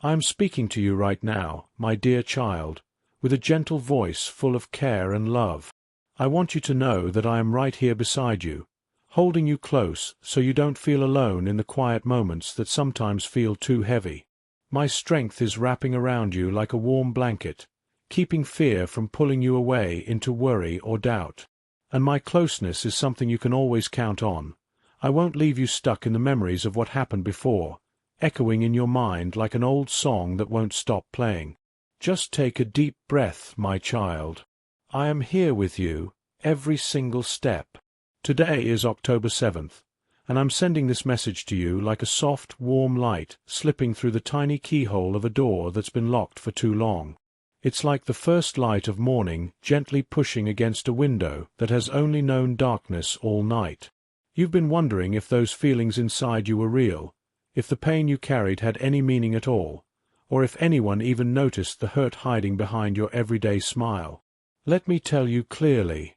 I am speaking to you right now, my dear child, with a gentle voice full of care and love. I want you to know that I am right here beside you, holding you close so you don't feel alone in the quiet moments that sometimes feel too heavy. My strength is wrapping around you like a warm blanket, keeping fear from pulling you away into worry or doubt. And my closeness is something you can always count on. I won't leave you stuck in the memories of what happened before, echoing in your mind like an old song that won't stop playing. Just take a deep breath, my child. I am here with you, every single step. Today is October 7th, and I'm sending this message to you like a soft, warm light slipping through the tiny keyhole of a door that's been locked for too long. It's like the first light of morning gently pushing against a window that has only known darkness all night. You've been wondering if those feelings inside you were real, if the pain you carried had any meaning at all, or if anyone even noticed the hurt hiding behind your everyday smile. Let me tell you clearly,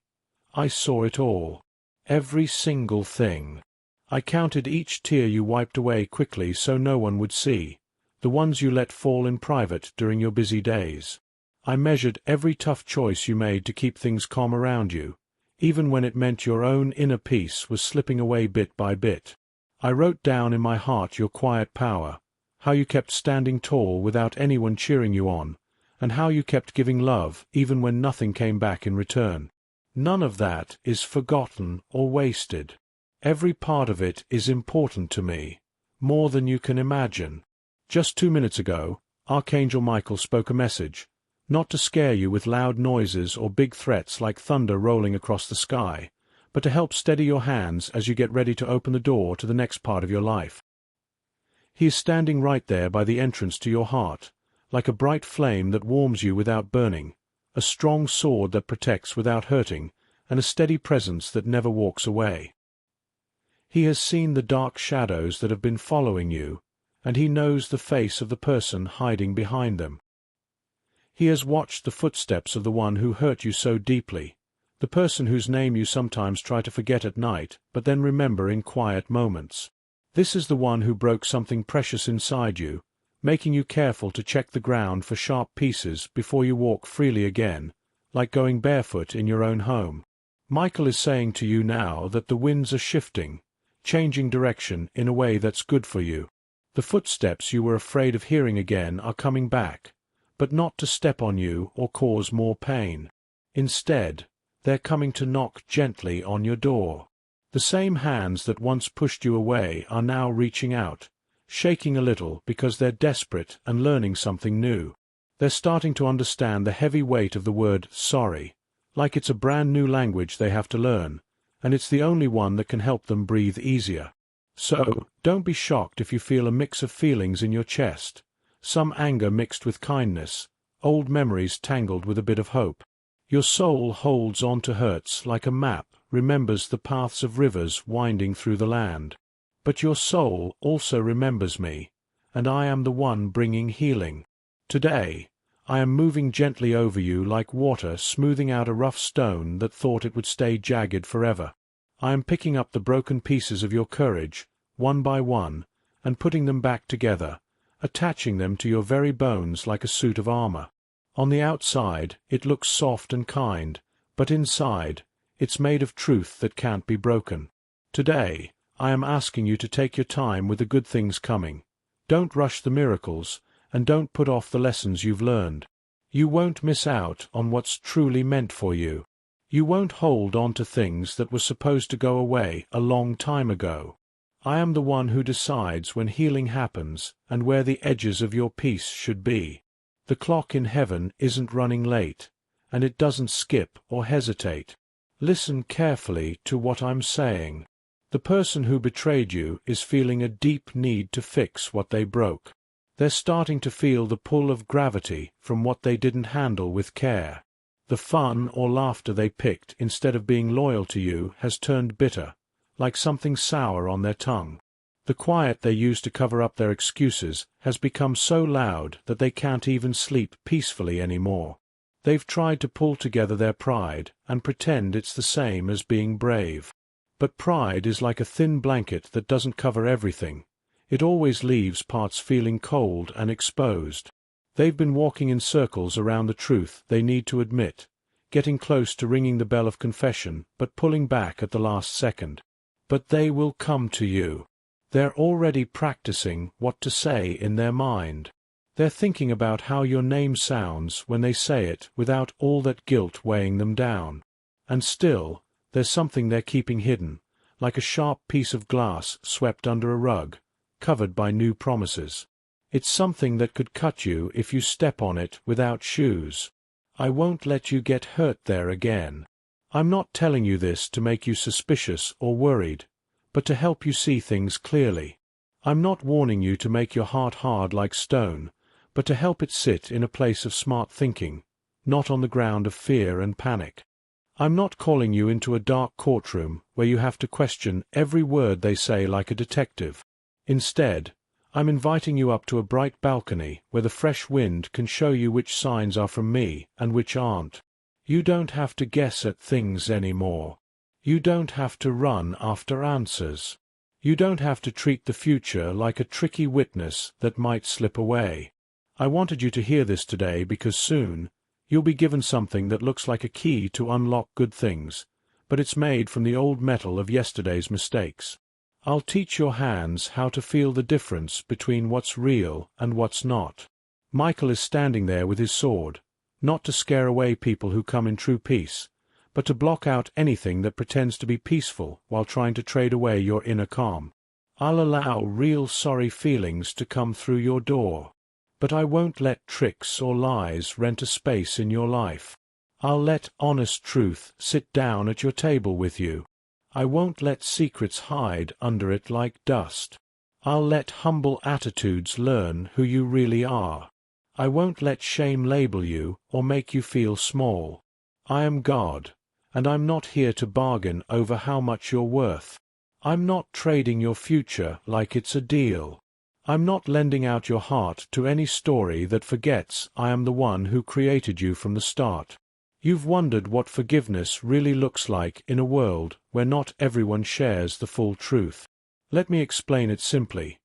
I saw it all. Every single thing. I counted each tear you wiped away quickly so no one would see, the ones you let fall in private during your busy days. I measured every tough choice you made to keep things calm around you, even when it meant your own inner peace was slipping away bit by bit. I wrote down in my heart your quiet power, how you kept standing tall without anyone cheering you on, and how you kept giving love even when nothing came back in return. None of that is forgotten or wasted. Every part of it is important to me, more than you can imagine. Just 2 minutes ago, Archangel Michael spoke a message, not to scare you with loud noises or big threats like thunder rolling across the sky, but to help steady your hands as you get ready to open the door to the next part of your life. He is standing right there by the entrance to your heart, like a bright flame that warms you without burning, a strong sword that protects without hurting, and a steady presence that never walks away. He has seen the dark shadows that have been following you, and he knows the face of the person hiding behind them. He has watched the footsteps of the one who hurt you so deeply, the person whose name you sometimes try to forget at night but then remember in quiet moments. This is the one who broke something precious inside you, making you careful to check the ground for sharp pieces before you walk freely again, like going barefoot in your own home. Michael is saying to you now that the winds are shifting, changing direction in a way that's good for you. The footsteps you were afraid of hearing again are coming back, but not to step on you or cause more pain. Instead, they're coming to knock gently on your door. The same hands that once pushed you away are now reaching out, shaking a little because they're desperate and learning something new. They're starting to understand the heavy weight of the word sorry, like it's a brand new language they have to learn, and it's the only one that can help them breathe easier. So, don't be shocked if you feel a mix of feelings in your chest, some anger mixed with kindness, old memories tangled with a bit of hope. Your soul holds on to hurts like a map remembers the paths of rivers winding through the land. But your soul also remembers me, and I am the one bringing healing. Today, I am moving gently over you like water smoothing out a rough stone that thought it would stay jagged forever. I am picking up the broken pieces of your courage, one by one, and putting them back together, attaching them to your very bones like a suit of armor. On the outside, it looks soft and kind, but inside, it's made of truth that can't be broken. Today, I am asking you to take your time with the good things coming. Don't rush the miracles, and don't put off the lessons you've learned. You won't miss out on what's truly meant for you. You won't hold on to things that were supposed to go away a long time ago. I am the one who decides when healing happens and where the edges of your peace should be. The clock in heaven isn't running late, and it doesn't skip or hesitate. Listen carefully to what I'm saying. The person who betrayed you is feeling a deep need to fix what they broke. They're starting to feel the pull of gravity from what they didn't handle with care. The fun or laughter they picked instead of being loyal to you has turned bitter, like something sour on their tongue. The quiet they used to cover up their excuses has become so loud that they can't even sleep peacefully anymore. They've tried to pull together their pride and pretend it's the same as being brave. But pride is like a thin blanket that doesn't cover everything. It always leaves parts feeling cold and exposed. They've been walking in circles around the truth they need to admit, getting close to ringing the bell of confession but pulling back at the last second. But they will come to you. They're already practicing what to say in their mind. They're thinking about how your name sounds when they say it without all that guilt weighing them down. And still, there's something they're keeping hidden, like a sharp piece of glass swept under a rug, covered by new promises. It's something that could cut you if you step on it without shoes. I won't let you get hurt there again. I'm not telling you this to make you suspicious or worried, but to help you see things clearly. I'm not warning you to make your heart hard like stone, but to help it sit in a place of smart thinking, not on the ground of fear and panic. I'm not calling you into a dark courtroom where you have to question every word they say like a detective. Instead, I'm inviting you up to a bright balcony where the fresh wind can show you which signs are from me and which aren't. You don't have to guess at things anymore. You don't have to run after answers. You don't have to treat the future like a tricky witness that might slip away. I wanted you to hear this today because soon, you'll be given something that looks like a key to unlock good things, but it's made from the old metal of yesterday's mistakes. I'll teach your hands how to feel the difference between what's real and what's not. Michael is standing there with his sword, not to scare away people who come in true peace, but to block out anything that pretends to be peaceful while trying to trade away your inner calm. I'll allow real sorry feelings to come through your door, but I won't let tricks or lies rent a space in your life. I'll let honest truth sit down at your table with you. I won't let secrets hide under it like dust. I'll let humble attitudes learn who you really are. I won't let shame label you or make you feel small. I am God, and I'm not here to bargain over how much you're worth. I'm not trading your future like it's a deal. I'm not lending out your heart to any story that forgets I am the one who created you from the start. You've wondered what forgiveness really looks like in a world where not everyone shares the full truth. Let me explain it simply.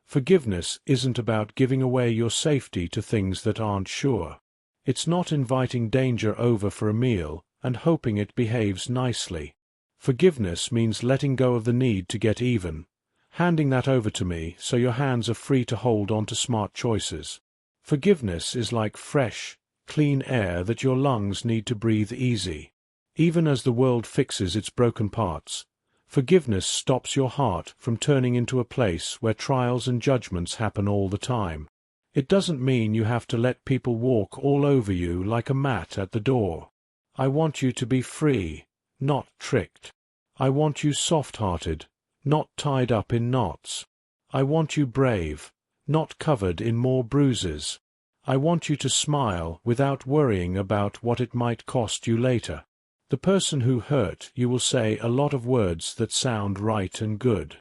Forgiveness isn't about giving away your safety to things that aren't sure. It's not inviting danger over for a meal and hoping it behaves nicely. Forgiveness means letting go of the need to get even, handing that over to me so your hands are free to hold on to smart choices. Forgiveness is like fresh, clean air that your lungs need to breathe easy. Even as the world fixes its broken parts, forgiveness stops your heart from turning into a place where trials and judgments happen all the time. It doesn't mean you have to let people walk all over you like a mat at the door. I want you to be free, not tricked. I want you soft-hearted, not tied up in knots. I want you brave, not covered in more bruises. I want you to smile without worrying about what it might cost you later. The person who hurt you will say a lot of words that sound right and good.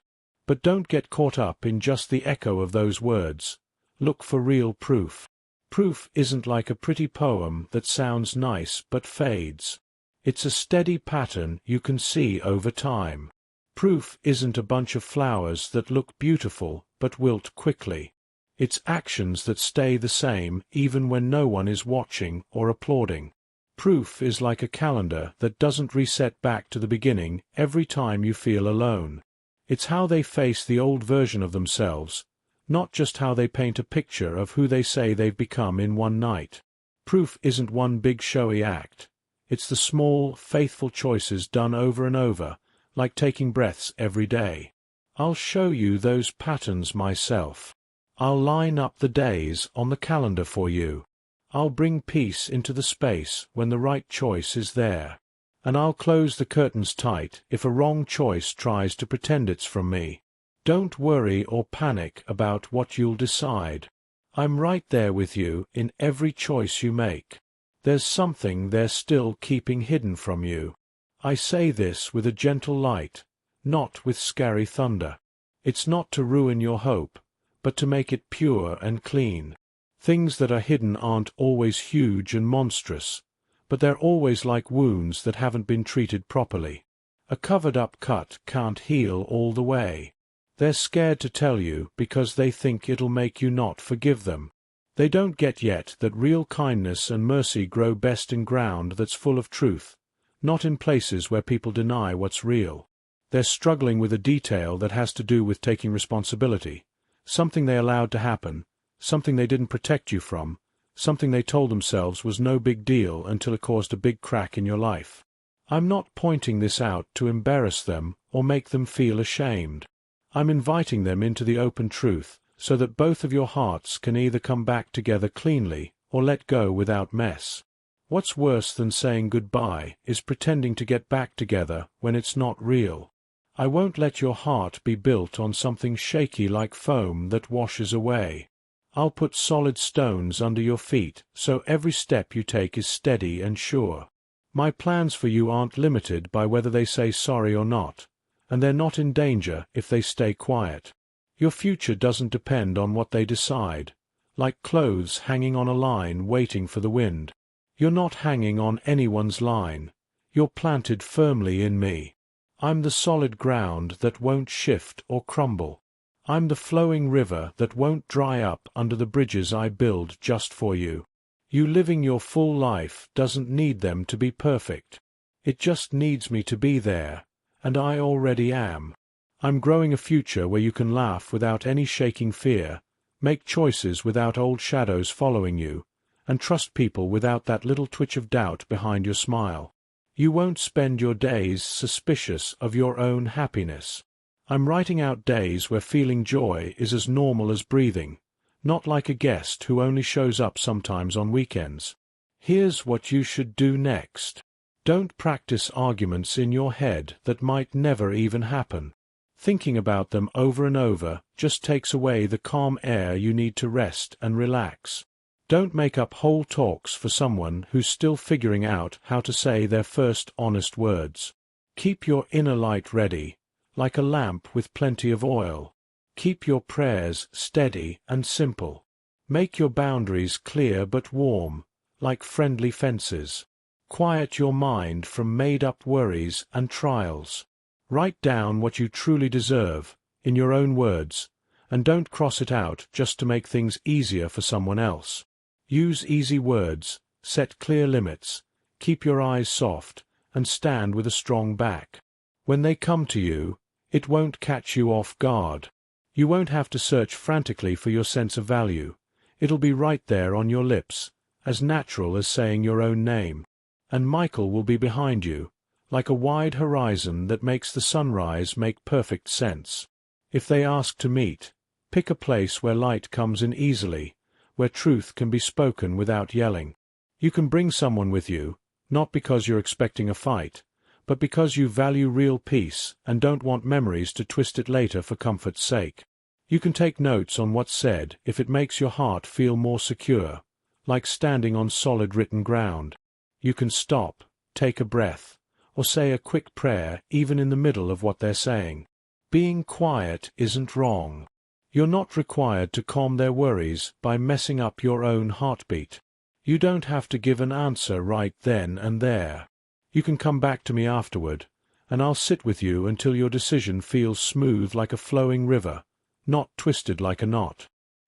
But don't get caught up in just the echo of those words. Look for real proof. Proof isn't like a pretty poem that sounds nice but fades. It's a steady pattern you can see over time. Proof isn't a bunch of flowers that look beautiful but wilt quickly. It's actions that stay the same even when no one is watching or applauding. Proof is like a calendar that doesn't reset back to the beginning every time you feel alone. It's how they face the old version of themselves, not just how they paint a picture of who they say they've become in one night. Proof isn't one big showy act. It's the small, faithful choices done over and over, like taking breaths every day. I'll show you those patterns myself. I'll line up the days on the calendar for you. I'll bring peace into the space when the right choice is there. And I'll close the curtains tight if a wrong choice tries to pretend it's from me. Don't worry or panic about what you'll decide. I'm right there with you in every choice you make. There's something they're still keeping hidden from you. I say this with a gentle light, not with scary thunder. It's not to ruin your hope, but to make it pure and clean. Things that are hidden aren't always huge and monstrous, but they're always like wounds that haven't been treated properly. A covered-up cut can't heal all the way. They're scared to tell you because they think it'll make you not forgive them. They don't get yet that real kindness and mercy grow best in ground that's full of truth, not in places where people deny what's real. They're struggling with a detail that has to do with taking responsibility, something they allowed to happen, something they didn't protect you from, something they told themselves was no big deal until it caused a big crack in your life. I'm not pointing this out to embarrass them or make them feel ashamed. I'm inviting them into the open truth so that both of your hearts can either come back together cleanly or let go without mess. What's worse than saying goodbye is pretending to get back together when it's not real. I won't let your heart be built on something shaky like foam that washes away. I'll put solid stones under your feet so every step you take is steady and sure. My plans for you aren't limited by whether they say sorry or not, and they're not in danger if they stay quiet. Your future doesn't depend on what they decide, like clothes hanging on a line waiting for the wind. You're not hanging on anyone's line. You're planted firmly in me. I'm the solid ground that won't shift or crumble. I'm the flowing river that won't dry up under the bridges I build just for you. You living your full life doesn't need them to be perfect. It just needs me to be there, and I already am. I'm growing a future where you can laugh without any shaking fear, make choices without old shadows following you, and trust people without that little twitch of doubt behind your smile. You won't spend your days suspicious of your own happiness. I'm writing out days where feeling joy is as normal as breathing, not like a guest who only shows up sometimes on weekends. Here's what you should do next. Don't practice arguments in your head that might never even happen. Thinking about them over and over just takes away the calm air you need to rest and relax. Don't make up whole talks for someone who's still figuring out how to say their first honest words. Keep your inner light ready, like a lamp with plenty of oil. Keep your prayers steady and simple. Make your boundaries clear but warm, like friendly fences. Quiet your mind from made-up worries and trials. Write down what you truly deserve, in your own words, and don't cross it out just to make things easier for someone else. Use easy words, set clear limits, keep your eyes soft, and stand with a strong back. When they come to you, it won't catch you off guard. You won't have to search frantically for your sense of value. It'll be right there on your lips, as natural as saying your own name. And Michael will be behind you, like a wide horizon that makes the sunrise make perfect sense. If they ask to meet, pick a place where light comes in easily, where truth can be spoken without yelling. You can bring someone with you, not because you're expecting a fight, but because you value real peace and don't want memories to twist it later for comfort's sake. You can take notes on what's said if it makes your heart feel more secure, like standing on solid written ground. You can stop, take a breath, or say a quick prayer even in the middle of what they're saying. Being quiet isn't wrong. You're not required to calm their worries by messing up your own heartbeat. You don't have to give an answer right then and there. You can come back to me afterward, and I'll sit with you until your decision feels smooth like a flowing river, not twisted like a knot.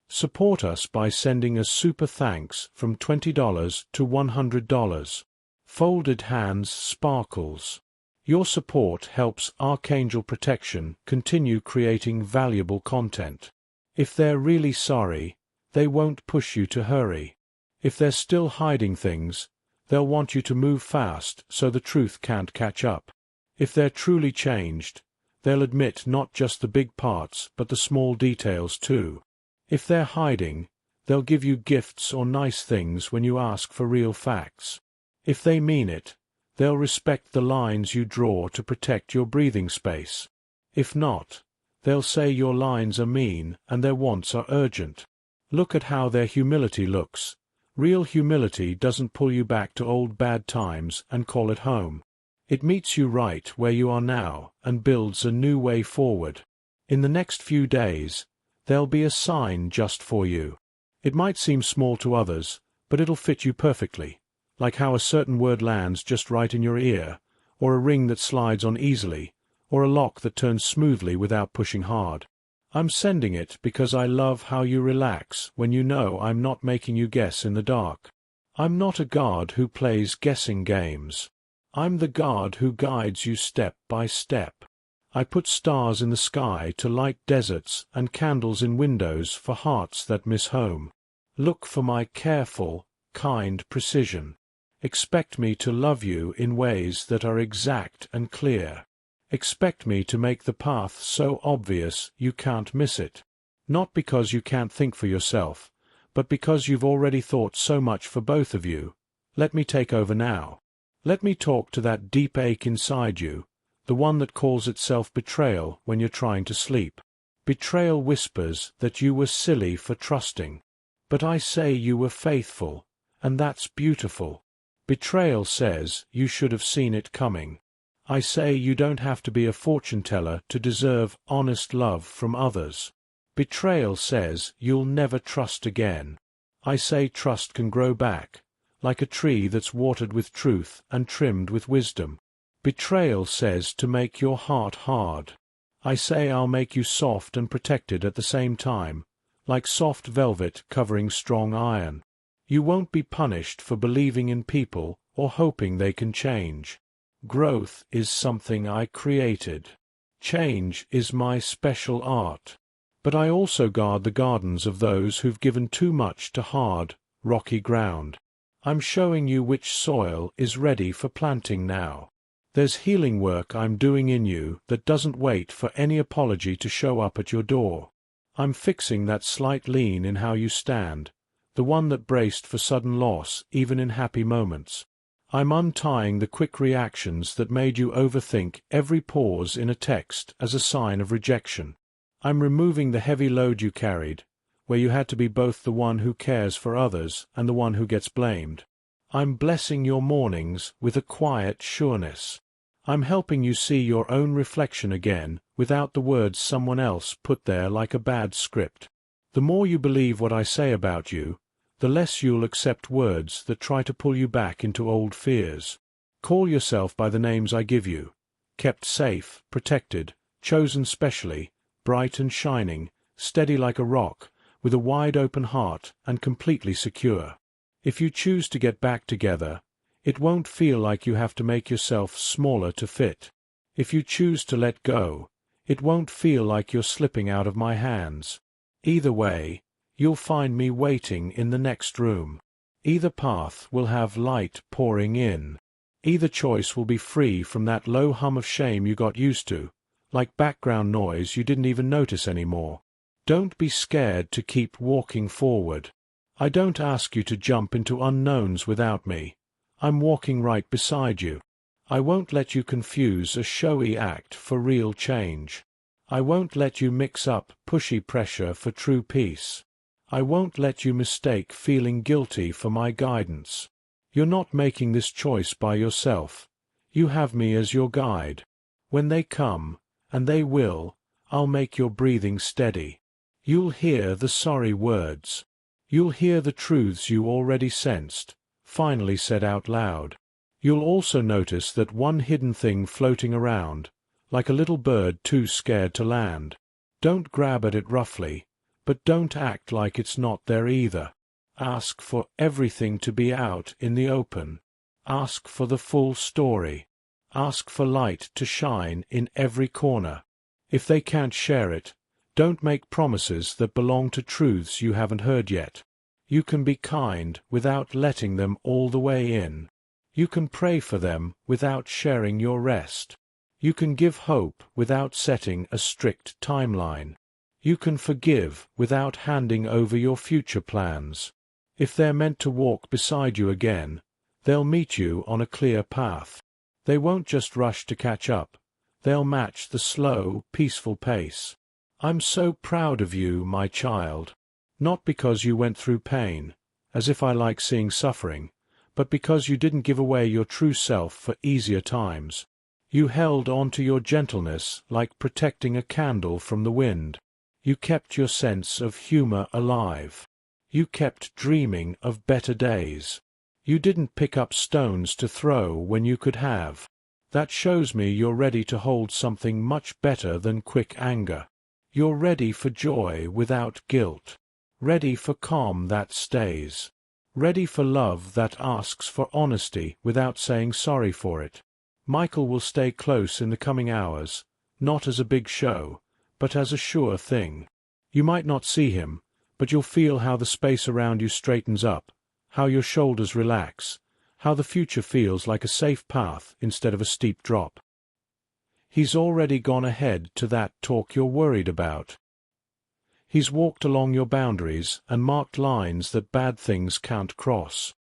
Support us by sending a super thanks from $20 to $100. Folded Hands Sparkles. Your support helps Archangel Protection continue creating valuable content. If they're really sorry, they won't push you to hurry. If they're still hiding things, they'll want you to move fast so the truth can't catch up. If they're truly changed, they'll admit not just the big parts but the small details too. If they're hiding, they'll give you gifts or nice things when you ask for real facts. If they mean it, they'll respect the lines you draw to protect your breathing space. If not, they'll say your lines are mean and their wants are urgent. Look at how their humility looks. Real humility doesn't pull you back to old bad times and call it home. It meets you right where you are now and builds a new way forward. In the next few days, there'll be a sign just for you. It might seem small to others, but it'll fit you perfectly, like how a certain word lands just right in your ear, or a ring that slides on easily, or a lock that turns smoothly without pushing hard. I'm sending it because I love how you relax when you know I'm not making you guess in the dark. I'm not a god who plays guessing games. I'm the god who guides you step by step. I put stars in the sky to light deserts and candles in windows for hearts that miss home. Look for my careful, kind precision. Expect me to love you in ways that are exact and clear. Expect me to make the path so obvious you can't miss it. Not because you can't think for yourself, but because you've already thought so much for both of you. Let me take over now. Let me talk to that deep ache inside you, the one that calls itself betrayal when you're trying to sleep. Betrayal whispers that you were silly for trusting. But I say you were faithful, and that's beautiful. Betrayal says you should have seen it coming. I say you don't have to be a fortune-teller to deserve honest love from others. Betrayal says you'll never trust again. I say trust can grow back, like a tree that's watered with truth and trimmed with wisdom. Betrayal says to make your heart hard. I say I'll make you soft and protected at the same time, like soft velvet covering strong iron. You won't be punished for believing in people or hoping they can change. Growth is something I created. Change is my special art. But I also guard the gardens of those who've given too much to hard, rocky ground. I'm showing you which soil is ready for planting now. There's healing work I'm doing in you that doesn't wait for any apology to show up at your door. I'm fixing that slight lean in how you stand, the one that braced for sudden loss even in happy moments. I'm untying the quick reactions that made you overthink every pause in a text as a sign of rejection. I'm removing the heavy load you carried, where you had to be both the one who cares for others and the one who gets blamed. I'm blessing your mornings with a quiet sureness. I'm helping you see your own reflection again without the words someone else put there like a bad script. The more you believe what I say about you, the less you'll accept words that try to pull you back into old fears. Call yourself by the names I give you. Kept safe, protected, chosen specially, bright and shining, steady like a rock, with a wide-open heart and completely secure. If you choose to get back together, it won't feel like you have to make yourself smaller to fit. If you choose to let go, it won't feel like you're slipping out of my hands. Either way, you'll find me waiting in the next room. Either path will have light pouring in. Either choice will be free from that low hum of shame you got used to, like background noise you didn't even notice anymore. Don't be scared to keep walking forward. I don't ask you to jump into unknowns without me. I'm walking right beside you. I won't let you confuse a showy act for real change. I won't let you mix up pushy pressure for true peace. I won't let you mistake feeling guilty for my guidance. You're not making this choice by yourself. You have me as your guide. When they come, and they will, I'll make your breathing steady. You'll hear the sorry words. You'll hear the truths you already sensed, finally said out loud. You'll also notice that one hidden thing floating around, like a little bird too scared to land. Don't grab at it roughly, but don't act like it's not there either. Ask for everything to be out in the open. Ask for the full story. Ask for light to shine in every corner. If they can't share it, don't make promises that belong to truths you haven't heard yet. You can be kind without letting them all the way in. You can pray for them without sharing your rest. You can give hope without setting a strict timeline. You can forgive without handing over your future plans. If they're meant to walk beside you again, they'll meet you on a clear path. They won't just rush to catch up. They'll match the slow, peaceful pace. I'm so proud of you, my child. Not because you went through pain, as if I like seeing suffering, but because you didn't give away your true self for easier times. You held on to your gentleness like protecting a candle from the wind. You kept your sense of humor alive. You kept dreaming of better days. You didn't pick up stones to throw when you could have. That shows me you're ready to hold something much better than quick anger. You're ready for joy without guilt. Ready for calm that stays. Ready for love that asks for honesty without saying sorry for it. Michael will stay close in the coming hours, not as a big show, but as a sure thing. You might not see him, but you'll feel how the space around you straightens up, how your shoulders relax, how the future feels like a safe path instead of a steep drop. He's already gone ahead to that talk you're worried about. He's walked along your boundaries and marked lines that bad things can't cross.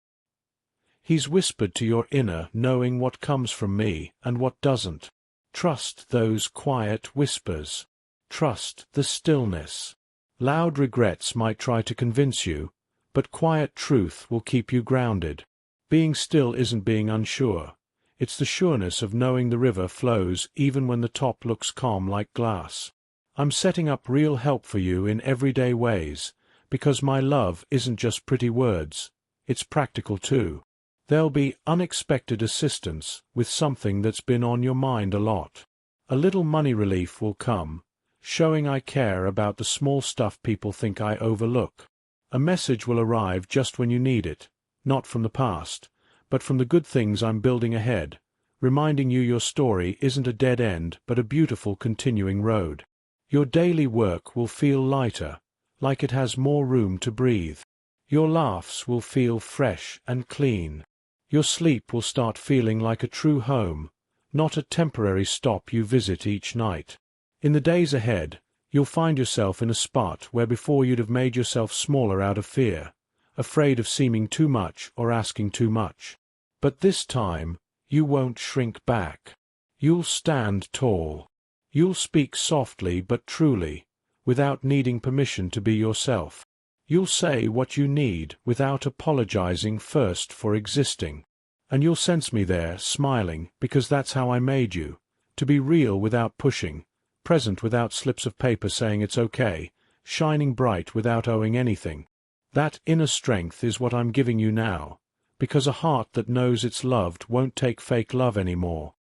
He's whispered to your inner knowing what comes from me and what doesn't. Trust those quiet whispers. Trust the stillness. Loud regrets might try to convince you, but quiet truth will keep you grounded. Being still isn't being unsure. It's the sureness of knowing the river flows even when the top looks calm like glass. I'm setting up real help for you in everyday ways, because my love isn't just pretty words, it's practical too. There'll be unexpected assistance with something that's been on your mind a lot. A little money relief will come, showing I care about the small stuff people think I overlook. A message will arrive just when you need it, not from the past, but from the good things I'm building ahead, reminding you your story isn't a dead end but a beautiful continuing road. Your daily work will feel lighter, like it has more room to breathe. Your laughs will feel fresh and clean. Your sleep will start feeling like a true home, not a temporary stop you visit each night. In the days ahead, you'll find yourself in a spot where before you'd have made yourself smaller out of fear, afraid of seeming too much or asking too much. But this time, you won't shrink back. You'll stand tall. You'll speak softly but truly, without needing permission to be yourself. You'll say what you need without apologizing first for existing. And you'll sense me there, smiling, because that's how I made you, to be real without pushing, present without slips of paper saying it's okay, shining bright without owing anything. That inner strength is what I'm giving you now, because a heart that knows it's loved won't take fake love anymore.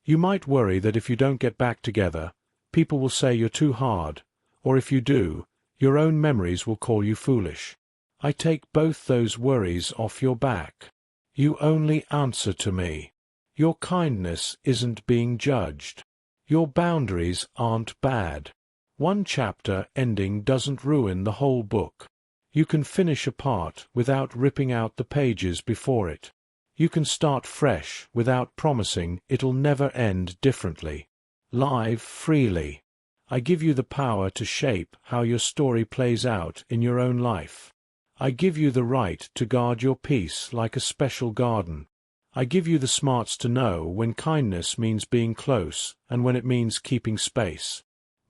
You might worry that if you don't get back together, people will say you're too hard, or if you do, your own memories will call you foolish. I take both those worries off your back. You only answer to me. Your kindness isn't being judged. Your boundaries aren't bad. One chapter ending doesn't ruin the whole book. You can finish a part without ripping out the pages before it. You can start fresh without promising it'll never end differently. Live freely. I give you the power to shape how your story plays out in your own life. I give you the right to guard your peace like a special garden. I give you the smarts to know when kindness means being close and when it means keeping space.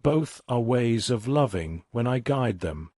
Both are ways of loving when I guide them.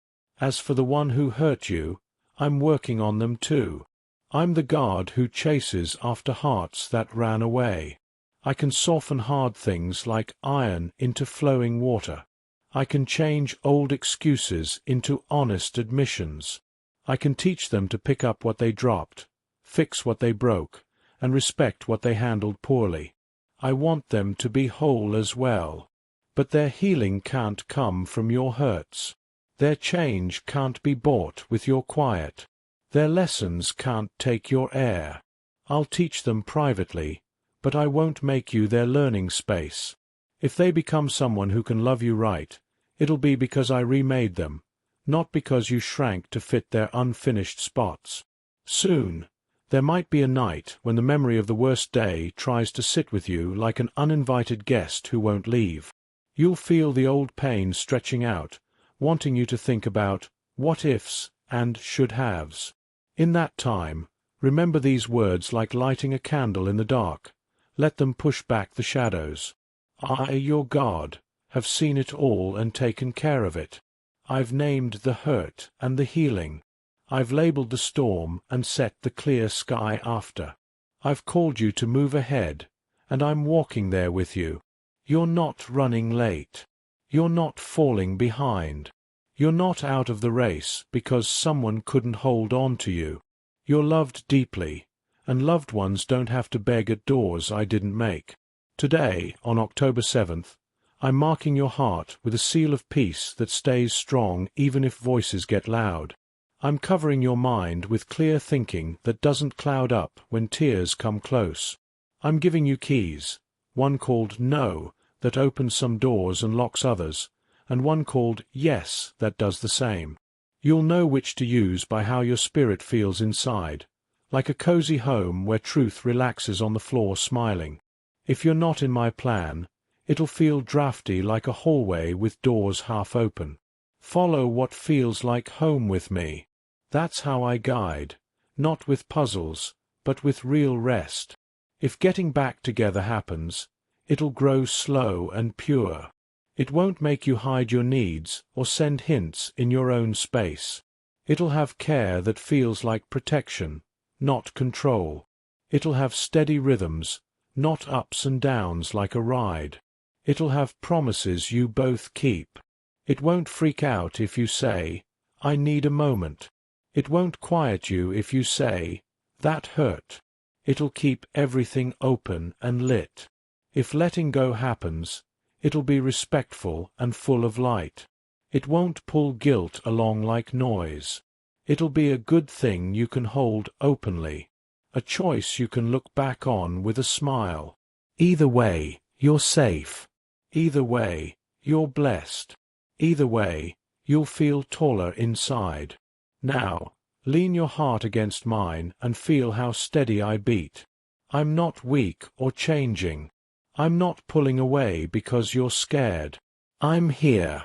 As for the one who hurt you, I'm working on them too. I'm the guard who chases after hearts that ran away. I can soften hard things like iron into flowing water. I can change old excuses into honest admissions. I can teach them to pick up what they dropped, fix what they broke, and respect what they handled poorly. I want them to be whole as well. But their healing can't come from your hurts. Their change can't be bought with your quiet. Their lessons can't take your air. I'll teach them privately, but I won't make you their learning space. If they become someone who can love you right, it'll be because I remade them, not because you shrank to fit their unfinished spots. Soon, there might be a night when the memory of the worst day tries to sit with you like an uninvited guest who won't leave. You'll feel the old pain stretching out, wanting you to think about what-ifs and should-haves. In that time, remember these words like lighting a candle in the dark. Let them push back the shadows. I, your God, have seen it all and taken care of it. I've named the hurt and the healing. I've labeled the storm and set the clear sky after. I've called you to move ahead, and I'm walking there with you. You're not running late. You're not falling behind. You're not out of the race because someone couldn't hold on to you. You're loved deeply, and loved ones don't have to beg at doors I didn't make. Today, on October 7th, I'm marking your heart with a seal of peace that stays strong even if voices get loud. I'm covering your mind with clear thinking that doesn't cloud up when tears come close. I'm giving you keys, one called No that opens some doors and locks others, and one called Yes that does the same. You'll know which to use by how your spirit feels inside, like a cozy home where truth relaxes on the floor smiling. If you're not in my plan, it'll feel drafty like a hallway with doors half open. Follow what feels like home with me. That's how I guide, not with puzzles, but with real rest. If getting back together happens, it'll grow slow and pure. It won't make you hide your needs or send hints in your own space. It'll have care that feels like protection, not control. It'll have steady rhythms, not ups and downs like a ride. It'll have promises you both keep. It won't freak out if you say, I need a moment. It won't quiet you if you say, that hurt. It'll keep everything open and lit. If letting go happens, it'll be respectful and full of light. It won't pull guilt along like noise. It'll be a good thing you can hold openly, a choice you can look back on with a smile. Either way, you're safe. Either way, you're blessed. Either way, you'll feel taller inside. Now, lean your heart against mine and feel how steady I beat. I'm not weak or changing. I'm not pulling away because you're scared. I'm here.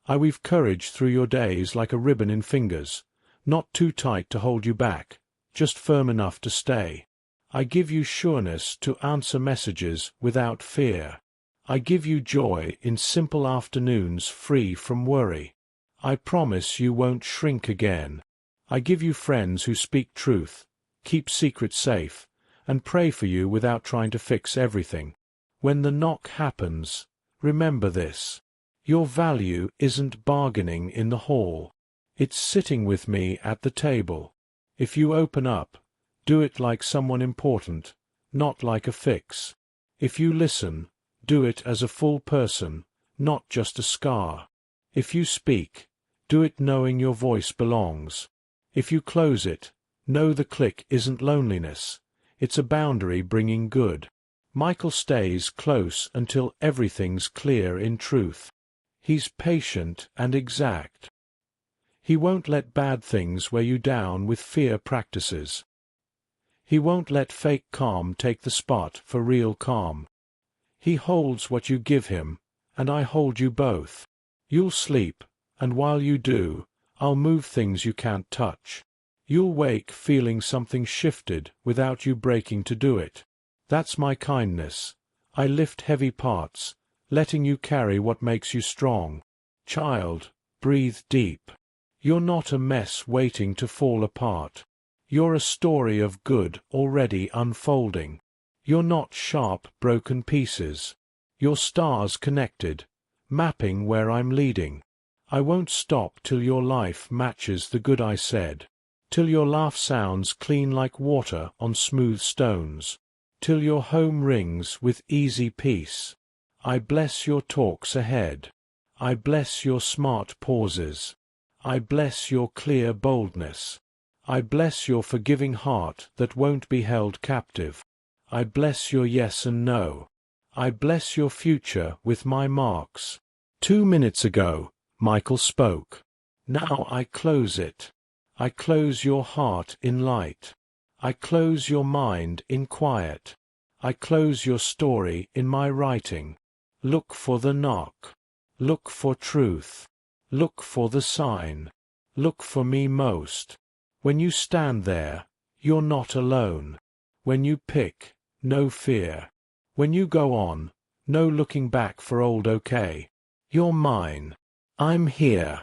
I weave courage through your days like a ribbon in fingers, not too tight to hold you back, just firm enough to stay. I give you sureness to answer messages without fear. I give you joy in simple afternoons free from worry. I promise you won't shrink again. I give you friends who speak truth, keep secrets safe, and pray for you without trying to fix everything. When the knock happens, remember this. Your value isn't bargaining in the hall. It's sitting with me at the table. If you open up, do it like someone important, not like a fix. If you listen, do it as a full person, not just a scar. If you speak, do it knowing your voice belongs. If you close it, know the click isn't loneliness. It's a boundary bringing good. Michael stays close until everything's clear in truth. He's patient and exact. He won't let bad things weigh you down with fear practices. He won't let fake calm take the spot for real calm. He holds what you give him, and I hold you both. You'll sleep, and while you do, I'll move things you can't touch. You'll wake feeling something shifted without you breaking to do it. That's my kindness. I lift heavy parts, letting you carry what makes you strong. Child, breathe deep. You're not a mess waiting to fall apart. You're a story of good already unfolding. You're not sharp, broken pieces. You're stars connected, mapping where I'm leading. I won't stop till your life matches the good I said, till your laugh sounds clean like water on smooth stones, till your home rings with easy peace. I bless your talks ahead. I bless your smart pauses. I bless your clear boldness. I bless your forgiving heart that won't be held captive. I bless your yes and no. I bless your future with my marks. 2 minutes ago, Michael spoke. Now I close it. I close your heart in light. I close your mind in quiet. I close your story in my writing. Look for the knock. Look for truth. Look for the sign. Look for me most. When you stand there, you're not alone. When you pick, no fear. When you go on, no looking back for old okay. You're mine. I'm here.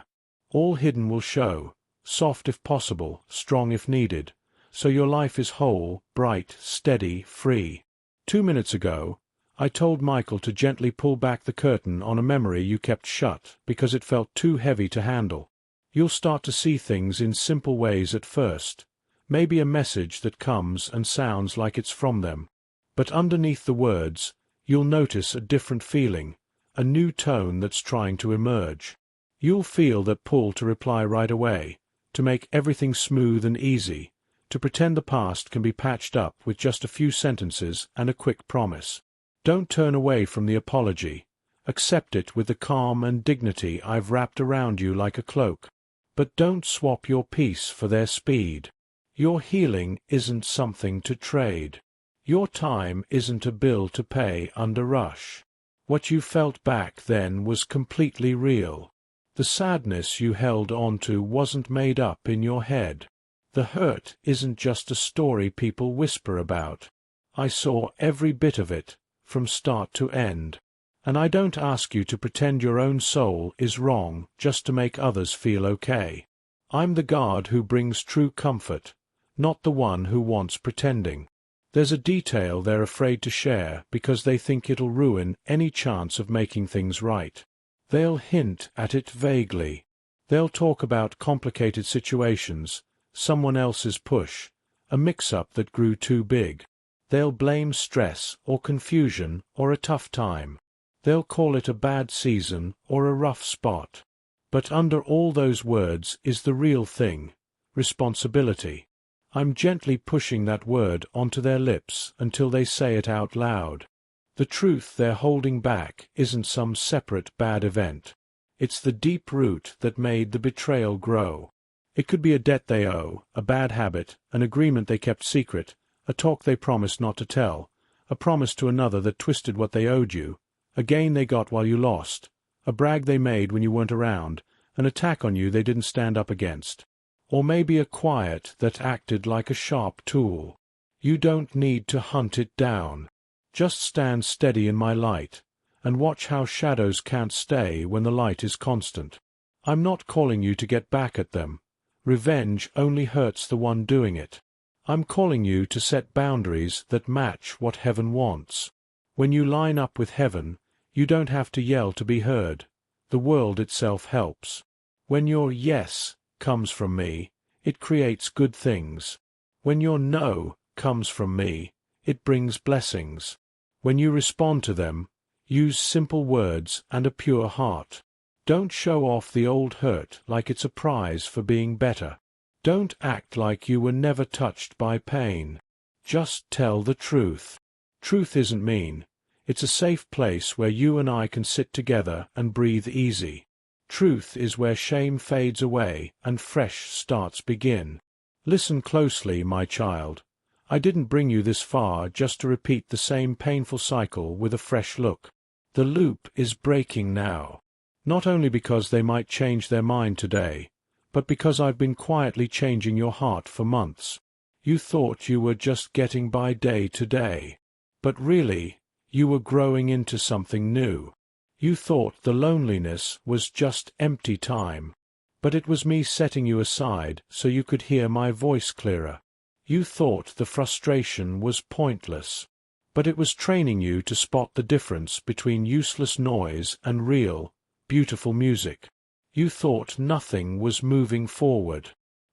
All hidden will show, soft if possible, strong if needed, so your life is whole, bright, steady, free. 2 minutes ago, I told Michael to gently pull back the curtain on a memory you kept shut because it felt too heavy to handle. You'll start to see things in simple ways at first, maybe a message that comes and sounds like it's from them. But underneath the words, you'll notice a different feeling, a new tone that's trying to emerge. You'll feel that pull to reply right away, to make everything smooth and easy, to pretend the past can be patched up with just a few sentences and a quick promise. Don't turn away from the apology. Accept it with the calm and dignity I've wrapped around you like a cloak. But don't swap your peace for their speed. Your healing isn't something to trade. Your time isn't a bill to pay under rush. What you felt back then was completely real. The sadness you held onto wasn't made up in your head. The hurt isn't just a story people whisper about. I saw every bit of it, from start to end. And I don't ask you to pretend your own soul is wrong just to make others feel okay. I'm the guard who brings true comfort, not the one who wants pretending. There's a detail they're afraid to share because they think it'll ruin any chance of making things right. They'll hint at it vaguely. They'll talk about complicated situations, someone else's push, a mix-up that grew too big. They'll blame stress or confusion or a tough time. They'll call it a bad season or a rough spot. But under all those words is the real thing: responsibility. I'm gently pushing that word onto their lips until they say it out loud. The truth they're holding back isn't some separate bad event. It's the deep root that made the betrayal grow. It could be a debt they owe, a bad habit, an agreement they kept secret, a talk they promised not to tell, a promise to another that twisted what they owed you, a gain they got while you lost, a brag they made when you weren't around, an attack on you they didn't stand up against. Or maybe a quiet that acted like a sharp tool. You don't need to hunt it down. Just stand steady in my light, and watch how shadows can't stay when the light is constant. I'm not calling you to get back at them. Revenge only hurts the one doing it. I'm calling you to set boundaries that match what heaven wants. When you line up with heaven, you don't have to yell to be heard. The world itself helps. When your yes comes from me, it creates good things. When your no comes from me, it brings blessings. When you respond to them, use simple words and a pure heart. Don't show off the old hurt like it's a prize for being better. Don't act like you were never touched by pain. Just tell the truth. Truth isn't mean. It's a safe place where you and I can sit together and breathe easy. Truth is where shame fades away and fresh starts begin. Listen closely, my child. I didn't bring you this far just to repeat the same painful cycle with a fresh look. The loop is breaking now. Not only because they might change their mind today, but because I've been quietly changing your heart for months. You thought you were just getting by day to day. But really, you were growing into something new. You thought the loneliness was just empty time, but it was me setting you aside so you could hear my voice clearer. You thought the frustration was pointless, but it was training you to spot the difference between useless noise and real, beautiful music. You thought nothing was moving forward,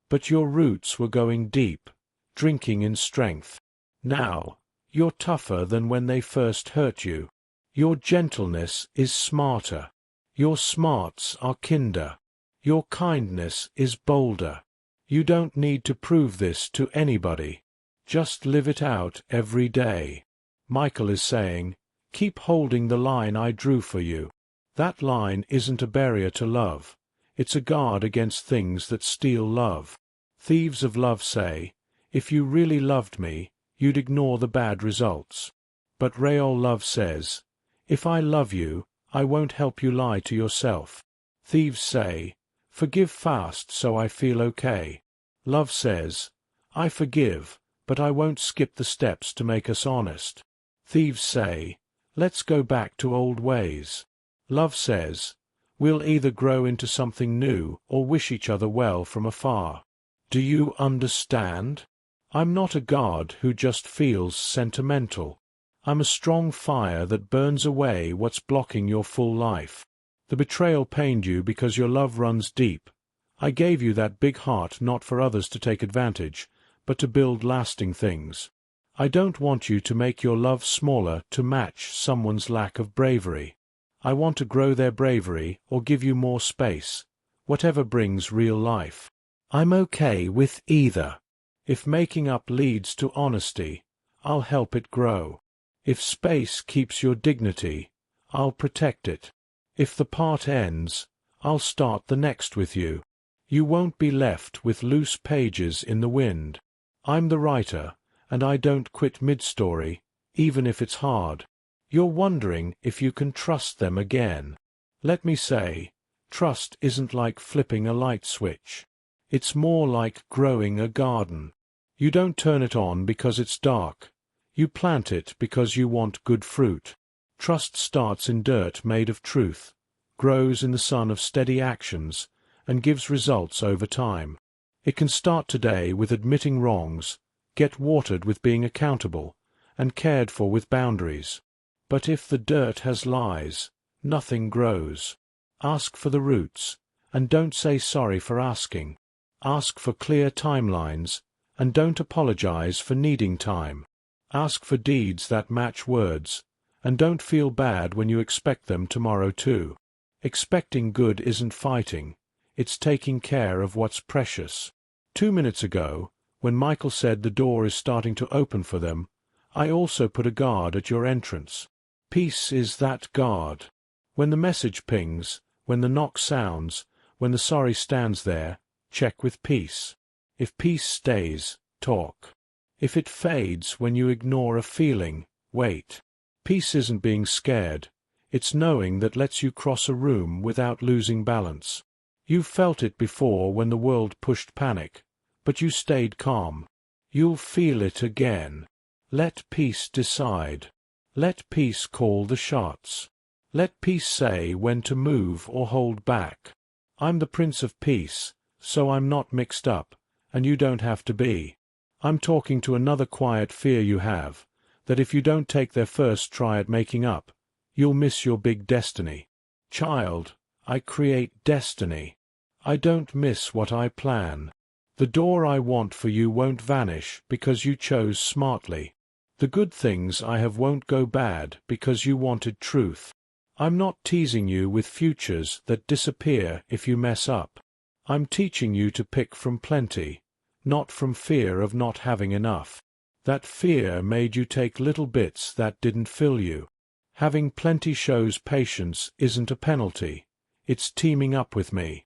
but your roots were going deep, drinking in strength. Now, you're tougher than when they first hurt you. Your gentleness is smarter. Your smarts are kinder. Your kindness is bolder. You don't need to prove this to anybody. Just live it out every day. Michael is saying, keep holding the line I drew for you. That line isn't a barrier to love. It's a guard against things that steal love. Thieves of love say, if you really loved me, you'd ignore the bad results. But real love says, if I love you, I won't help you lie to yourself. Thieves say, forgive fast so I feel okay. Love says, I forgive, but I won't skip the steps to make us honest. Thieves say, let's go back to old ways. Love says, we'll either grow into something new or wish each other well from afar. Do you understand? I'm not a god who just feels sentimental. I'm a strong fire that burns away what's blocking your full life. The betrayal pained you because your love runs deep. I gave you that big heart not for others to take advantage, but to build lasting things. I don't want you to make your love smaller to match someone's lack of bravery. I want to grow their bravery or give you more space, whatever brings real life. I'm okay with either. If making up leads to honesty, I'll help it grow. If space keeps your dignity, I'll protect it. If the part ends, I'll start the next with you. You won't be left with loose pages in the wind. I'm the writer, and I don't quit mid-story, even if it's hard. You're wondering if you can trust them again. Let me say, trust isn't like flipping a light switch. It's more like growing a garden. You don't turn it on because it's dark. You plant it because you want good fruit. Trust starts in dirt made of truth, grows in the sun of steady actions, and gives results over time. It can start today with admitting wrongs, get watered with being accountable, and cared for with boundaries. But if the dirt has lies, nothing grows. Ask for the roots, and don't say sorry for asking. Ask for clear timelines, and don't apologize for needing time. Ask for deeds that match words, and don't feel bad when you expect them tomorrow too. Expecting good isn't fighting, it's taking care of what's precious. 2 minutes ago, when Michael said the door is starting to open for them, I also put a guard at your entrance. Peace is that guard. When the message pings, when the knock sounds, when the sorry stands there, check with peace. If peace stays, talk. If it fades when you ignore a feeling, wait. Peace isn't being scared, it's knowing that lets you cross a room without losing balance. You've felt it before when the world pushed panic, but you stayed calm. You'll feel it again. Let peace decide. Let peace call the shots. Let peace say when to move or hold back. I'm the Prince of Peace, so I'm not mixed up, and you don't have to be. I'm talking to another quiet fear you have, that if you don't take their first try at making up, you'll miss your big destiny. Child, I create destiny. I don't miss what I plan. The door I want for you won't vanish because you chose smartly. The good things I have won't go bad because you wanted truth. I'm not teasing you with futures that disappear if you mess up. I'm teaching you to pick from plenty, not from fear of not having enough. That fear made you take little bits that didn't fill you. Having plenty shows patience isn't a penalty. It's teaming up with me.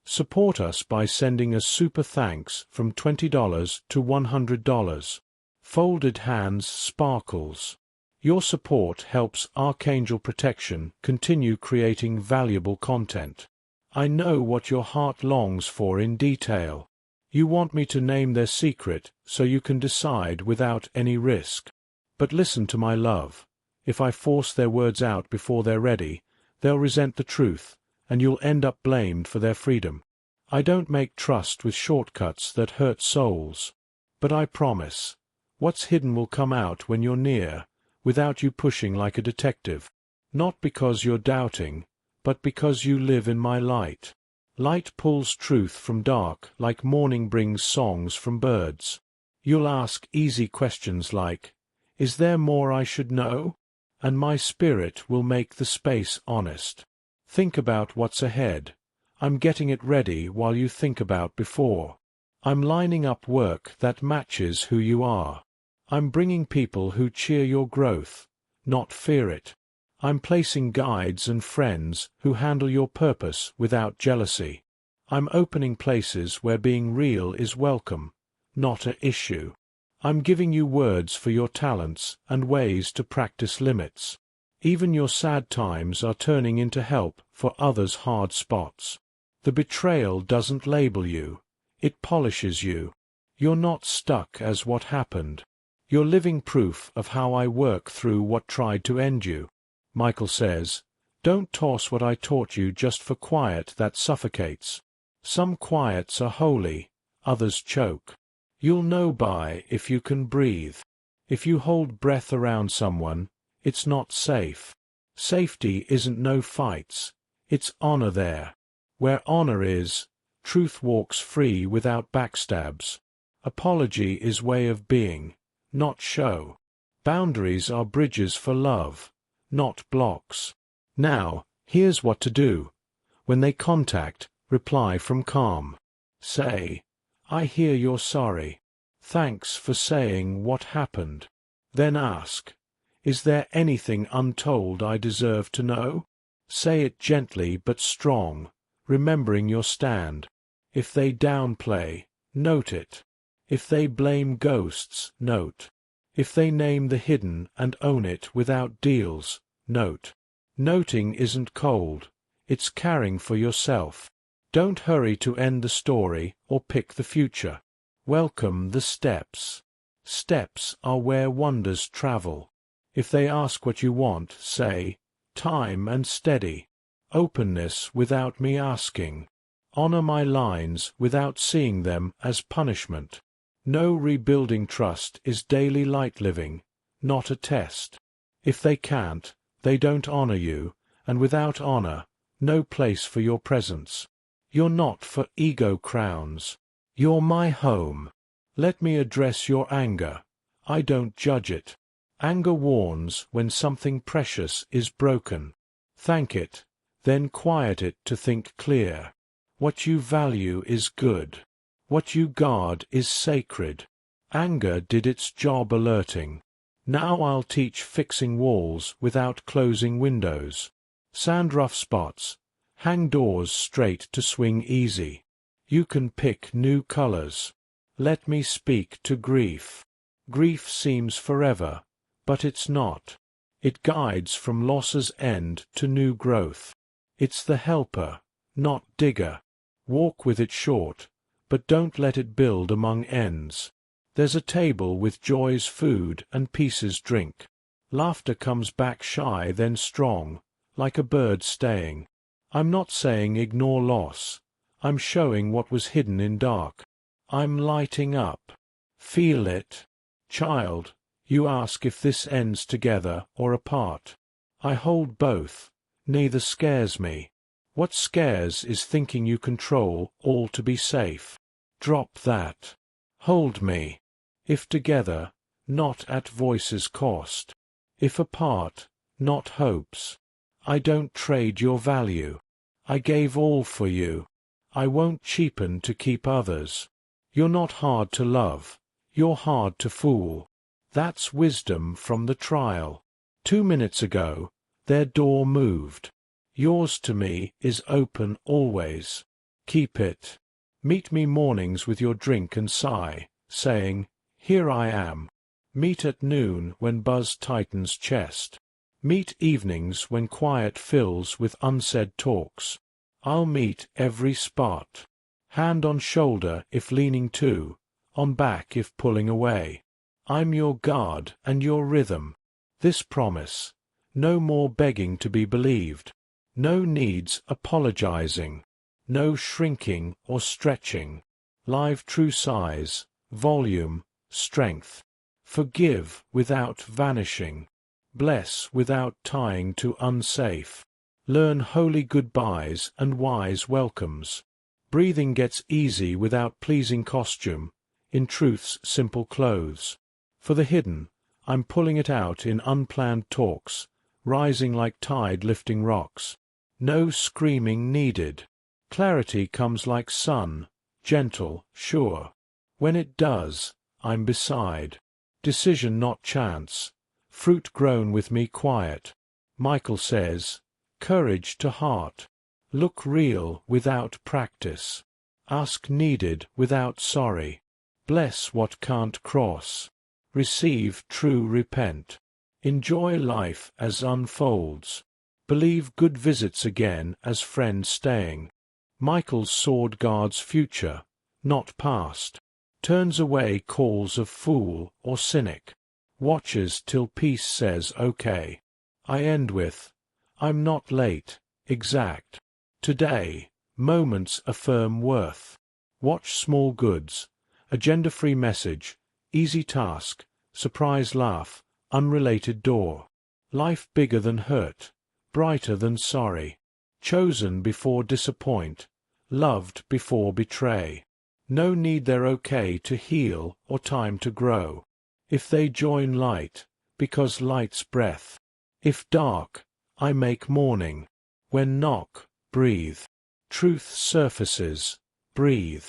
Support us by sending a super thanks from $20 to $100. Folded Hands Sparkles. Your support helps Archangel Protection continue creating valuable content. I know what your heart longs for in detail. You want me to name their secret so you can decide without any risk. But listen to my love. If I force their words out before they're ready, they'll resent the truth, and you'll end up blamed for their freedom. I don't make trust with shortcuts that hurt souls. But I promise, what's hidden will come out when you're near, without you pushing like a detective. Not because you're doubting, but because you live in my light. Light pulls truth from dark like morning brings songs from birds. You'll ask easy questions like, is there more I should know? And my spirit will make the space honest. Think about what's ahead. I'm getting it ready while you think about before. I'm lining up work that matches who you are. I'm bringing people who cheer your growth, not fear it. I'm placing guides and friends who handle your purpose without jealousy. I'm opening places where being real is welcome, not an issue. I'm giving you words for your talents and ways to practice limits. Even your sad times are turning into help for others' hard spots. The betrayal doesn't label you, it polishes you. You're not stuck as what happened. You're living proof of how I work through what tried to end you. Michael says, don't toss what I taught you just for quiet that suffocates. Some quiets are holy, others choke. You'll know by if you can breathe. If you hold breath around someone, it's not safe. Safety isn't no fights, it's honor there. Where honor is, truth walks free without backstabs. Apology is way of being, not show. Boundaries are bridges for love, not blocks. Now, here's what to do. When they contact, reply from calm. Say, "I hear you're sorry. Thanks for saying what happened." Then ask, "Is there anything untold I deserve to know?" Say it gently but strong, remembering your stand. If they downplay, note it. If they blame ghosts, note. If they name the hidden and own it without deals, note. Noting isn't cold, it's caring for yourself. Don't hurry to end the story or pick the future. Welcome the steps. Steps are where wonders travel. If they ask what you want, say, "Time and steady." Openness without me asking. Honor my lines without seeing them as punishment. No rebuilding trust is daily light living, not a test. If they can't, they don't honor you, and without honor, no place for your presence. You're not for ego crowns. You're my home. Let me address your anger. I don't judge it. Anger warns when something precious is broken. Thank it, then quiet it to think clear. What you value is good. What you guard is sacred. Anger did its job alerting. Now I'll teach fixing walls without closing windows. Sand rough spots. Hang doors straight to swing easy. You can pick new colors. Let me speak to grief. Grief seems forever, but it's not. It guides from loss's end to new growth. It's the helper, not digger. Walk with it short, but don't let it build among ends. There's a table with joy's food and peace's drink. Laughter comes back shy then strong, like a bird staying. I'm not saying ignore loss. I'm showing what was hidden in dark. I'm lighting up. Feel it. Child, you ask if this ends together or apart. I hold both. Neither scares me. What scares is thinking you control all to be safe. Drop that. Hold me. If together, not at voice's cost. If apart, not hopes. I don't trade your value. I gave all for you. I won't cheapen to keep others. You're not hard to love. You're hard to fool. That's wisdom from the trial. 2 minutes ago, their door moved. Yours to me is open always. Keep it. Meet me mornings with your drink and sigh, saying, "Here I am." Meet at noon when buzz tightens chest. Meet evenings when quiet fills with unsaid talks. I'll meet every spot. Hand on shoulder if leaning to, on back if pulling away. I'm your guard and your rhythm. This promise. No more begging to be believed. No needs apologizing. No shrinking or stretching. Live true size, volume, strength. Forgive without vanishing. Bless without tying to unsafe. Learn holy goodbyes and wise welcomes. Breathing gets easy without pleasing costume, in truth's simple clothes. For the hidden, I'm pulling it out in unplanned talks, rising like tide lifting rocks. No screaming needed. Clarity comes like sun, gentle, sure. When it does, I'm beside. Decision not chance. Fruit grown with me quiet. Michael says, courage to heart. Look real without practice. Ask needed without sorry. Bless what can't cross. Receive true repent. Enjoy life as unfolds. Believe good visits again as friend staying. Michael's sword guards future, not past. Turns away calls of fool or cynic. Watches till peace says okay. I end with, I'm not late, exact. Today, moments affirm worth. Watch small goods, agenda-free message, easy task, surprise laugh, unrelated door. Life bigger than hurt, brighter than sorry. Chosen before disappoint, loved before betray. No need they're okay to heal or time to grow. If they join light, because light's breath. If dark, I make morning. When knock, breathe. Truth surfaces, breathe.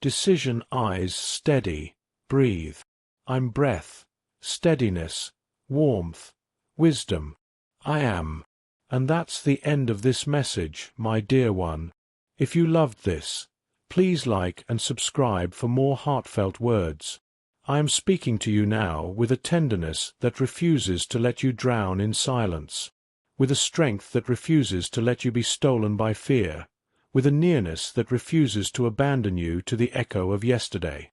Decision eyes steady, breathe. I'm breath, steadiness, warmth, wisdom. I am. And that's the end of this message, my dear one. If you loved this, please like and subscribe for more heartfelt words. I am speaking to you now with a tenderness that refuses to let you drown in silence, with a strength that refuses to let you be stolen by fear, with a nearness that refuses to abandon you to the echo of yesterday.